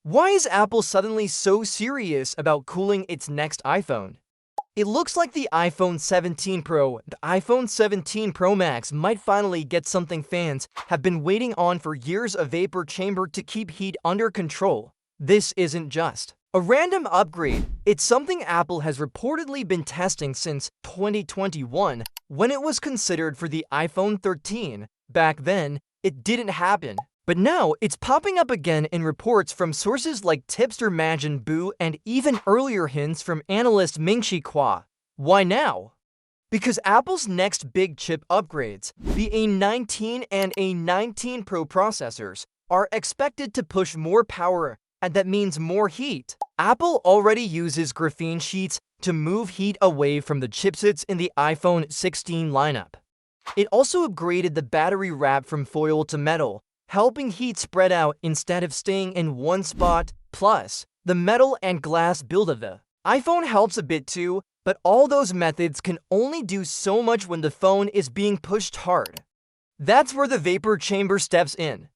Why is Apple suddenly so serious about cooling its next iPhone? It looks like the iPhone 17 Pro and iPhone 17 Pro Max might finally get something fans have been waiting on for years: a vapor chamber to keep heat under control. This isn't just a random upgrade, it's something Apple has reportedly been testing since 2021 when it was considered for the iPhone 13. Back then, it didn't happen. But now, it's popping up again in reports from sources like tipster Majin Buu and even earlier hints from analyst Ming-Chi Kuo. Why now? Because Apple's next big chip upgrades, the A19 and A19 Pro processors, are expected to push more power, and that means more heat. Apple already uses graphene sheets to move heat away from the chipsets in the iPhone 16 lineup. It also upgraded the battery wrap from foil to metal, helping heat spread out instead of staying in one spot. Plus, the metal and glass build of the iPhone helps a bit too, but all those methods can only do so much when the phone is being pushed hard. That's where the vapor chamber steps in.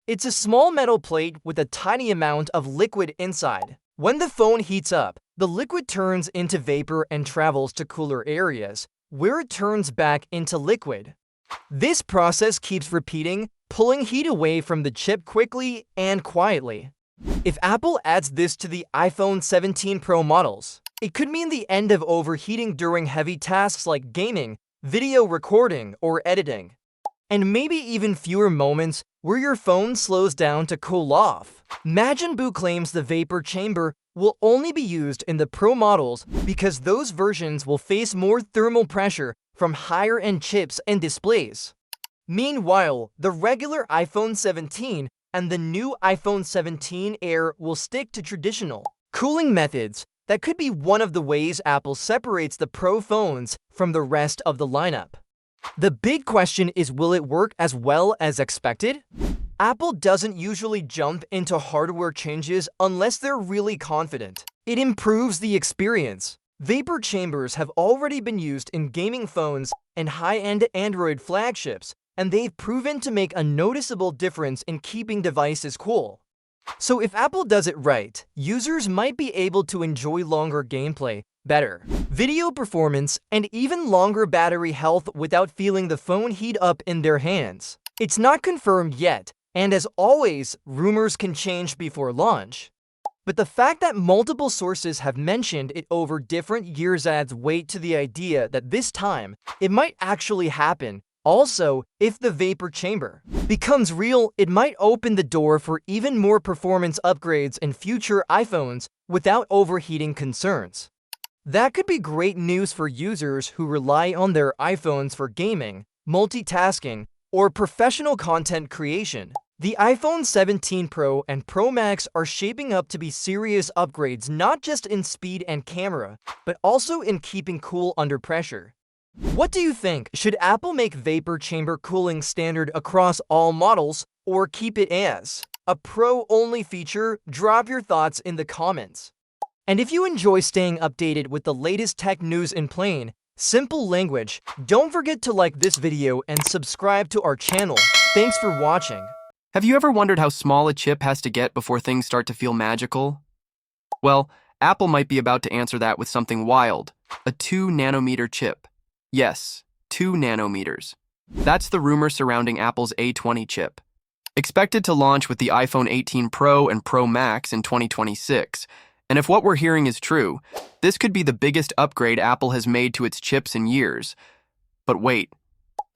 It's a small metal plate with a tiny amount of liquid inside. When the phone heats up, the liquid turns into vapor and travels to cooler areas, where it turns back into liquid. This process keeps repeating, pulling heat away from the chip quickly and quietly. If Apple adds this to the iPhone 17 Pro models, it could mean the end of overheating during heavy tasks like gaming, video recording, or editing. And maybe even fewer moments where your phone slows down to cool off. Majin Buu claims the vapor chamber will only be used in the Pro models because those versions will face more thermal pressure from higher-end chips and displays. Meanwhile, the regular iPhone 17 and the new iPhone 17 Air will stick to traditional cooling methods. That could be one of the ways Apple separates the Pro phones from the rest of the lineup. The big question is, will it work as well as expected? Apple doesn't usually jump into hardware changes unless they're really confident it improves the experience. Vapor chambers have already been used in gaming phones and high-end Android flagships, and they've proven to make a noticeable difference in keeping devices cool. So if Apple does it right, users might be able to enjoy longer gameplay, better video performance, and even longer battery health without feeling the phone heat up in their hands. It's not confirmed yet, and as always, rumors can change before launch. But the fact that multiple sources have mentioned it over different years adds weight to the idea that this time, it might actually happen. Also, if the vapor chamber becomes real, it might open the door for even more performance upgrades in future iPhones without overheating concerns. That could be great news for users who rely on their iPhones for gaming, multitasking, or professional content creation. The iPhone 17 Pro and Pro Max are shaping up to be serious upgrades, not just in speed and camera, but also in keeping cool under pressure. What do you think? Should Apple make vapor chamber cooling standard across all models, or keep it as a Pro-only feature? Drop your thoughts in the comments. And if you enjoy staying updated with the latest tech news in plain, simple language, don't forget to like this video and subscribe to our channel. Thanks for watching. Have you ever wondered how small a chip has to get before things start to feel magical? Well, Apple might be about to answer that with something wild, a 2-nanometer chip. Yes, 2 nanometers. That's the rumor surrounding Apple's A20 chip. Expected to launch with the iPhone 18 Pro and Pro Max in 2026. And if what we're hearing is true, this could be the biggest upgrade Apple has made to its chips in years. But wait,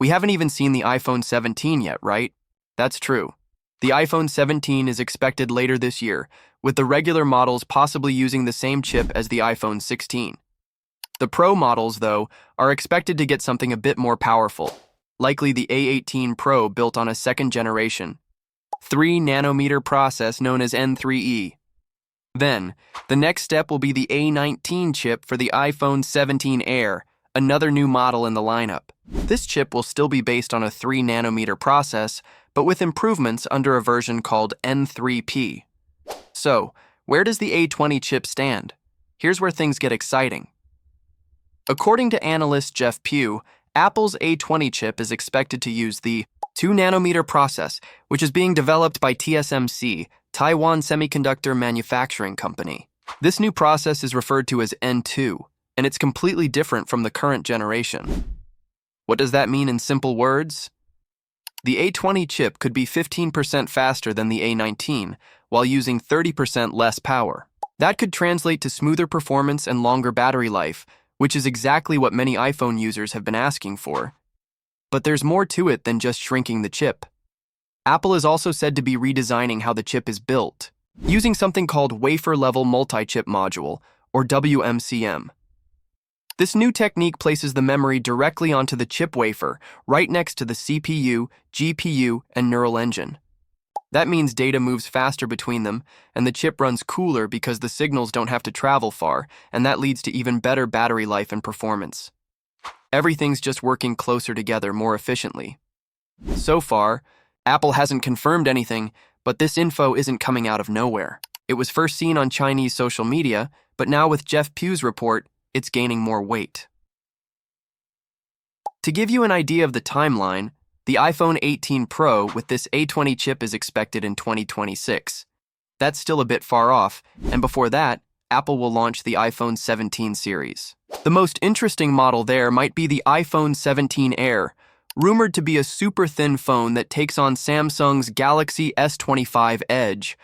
we haven't even seen the iPhone 17 yet, right? That's true. The iPhone 17 is expected later this year, with the regular models possibly using the same chip as the iPhone 16. The Pro models, though, are expected to get something a bit more powerful, likely the A18 Pro built on a second-generation 3-nanometer process known as N3E. Then, the next step will be the A19 chip for the iPhone 17 Air, another new model in the lineup. This chip will still be based on a 3-nanometer process, but with improvements under a version called N3P. So, where does the A20 chip stand? Here's where things get exciting. According to analyst Jeff Pugh, Apple's A20 chip is expected to use the 2-nanometer process, which is being developed by TSMC, Taiwan Semiconductor Manufacturing Company. This new process is referred to as N2, and it's completely different from the current generation. What does that mean in simple words? The A20 chip could be 15% faster than the A19, while using 30% less power. That could translate to smoother performance and longer battery life, which is exactly what many iPhone users have been asking for. But there's more to it than just shrinking the chip. Apple is also said to be redesigning how the chip is built, using something called wafer-level multi-chip module, or WMCM. This new technique places the memory directly onto the chip wafer, right next to the CPU, GPU, and neural engine. That means data moves faster between them, and the chip runs cooler because the signals don't have to travel far, and that leads to even better battery life and performance. Everything's just working closer together more efficiently. So far, Apple hasn't confirmed anything, but this info isn't coming out of nowhere. It was first seen on Chinese social media, but now with Jeff Pugh's report, it's gaining more weight. To give you an idea of the timeline, the iPhone 18 Pro with this A20 chip is expected in 2026. That's still a bit far off, and before that, Apple will launch the iPhone 17 series. The most interesting model there might be the iPhone 17 Air, rumored to be a super thin phone that takes on Samsung's Galaxy S25 Edge.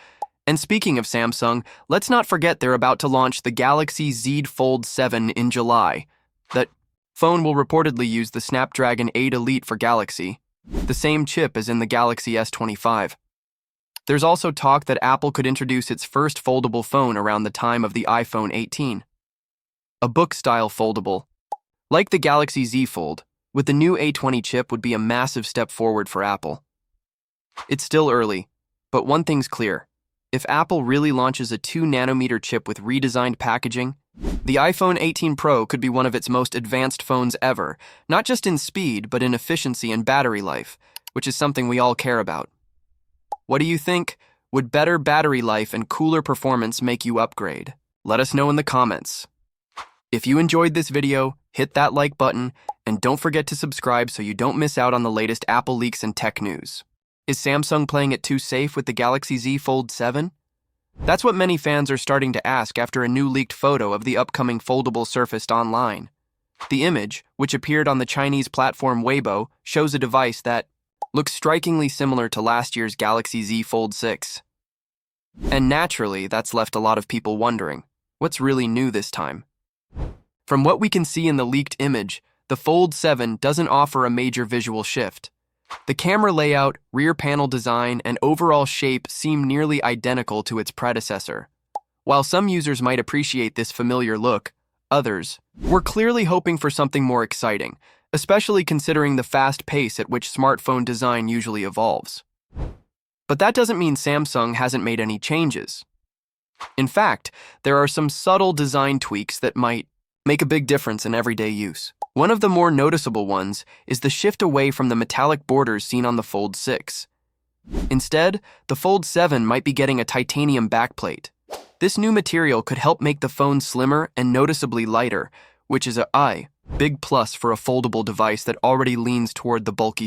And speaking of Samsung, let's not forget they're about to launch the Galaxy Z Fold 7 in July. That phone will reportedly use the Snapdragon 8 Elite for Galaxy, the same chip as in the Galaxy S25. There's also talk that Apple could introduce its first foldable phone around the time of the iPhone 18. A book-style foldable. Like the Galaxy Z Fold, with the new A20 chip would be a massive step forward for Apple. It's still early, but one thing's clear. If Apple really launches a 2-nanometer chip with redesigned packaging, the iPhone 18 Pro could be one of its most advanced phones ever, not just in speed, but in efficiency and battery life, which is something we all care about. What do you think? Would better battery life and cooler performance make you upgrade? Let us know in the comments. If you enjoyed this video, hit that like button, and don't forget to subscribe so you don't miss out on the latest Apple leaks and tech news. Is Samsung playing it too safe with the Galaxy Z Fold 7? That's what many fans are starting to ask after a new leaked photo of the upcoming foldable surfaced online. The image, which appeared on the Chinese platform Weibo, shows a device that looks strikingly similar to last year's Galaxy Z Fold 6. And naturally, that's left a lot of people wondering, what's really new this time? From what we can see in the leaked image, the Fold 7 doesn't offer a major visual shift. The camera layout, rear panel design, and overall shape seem nearly identical to its predecessor. While some users might appreciate this familiar look, others were clearly hoping for something more exciting, especially considering the fast pace at which smartphone design usually evolves. But that doesn't mean Samsung hasn't made any changes. In fact, there are some subtle design tweaks that might make a big difference in everyday use. One of the more noticeable ones is the shift away from the metallic borders seen on the Fold 6. Instead, the Fold 7 might be getting a titanium backplate. This new material could help make the phone slimmer and noticeably lighter, which is a big plus for a foldable device that already leans toward the bulky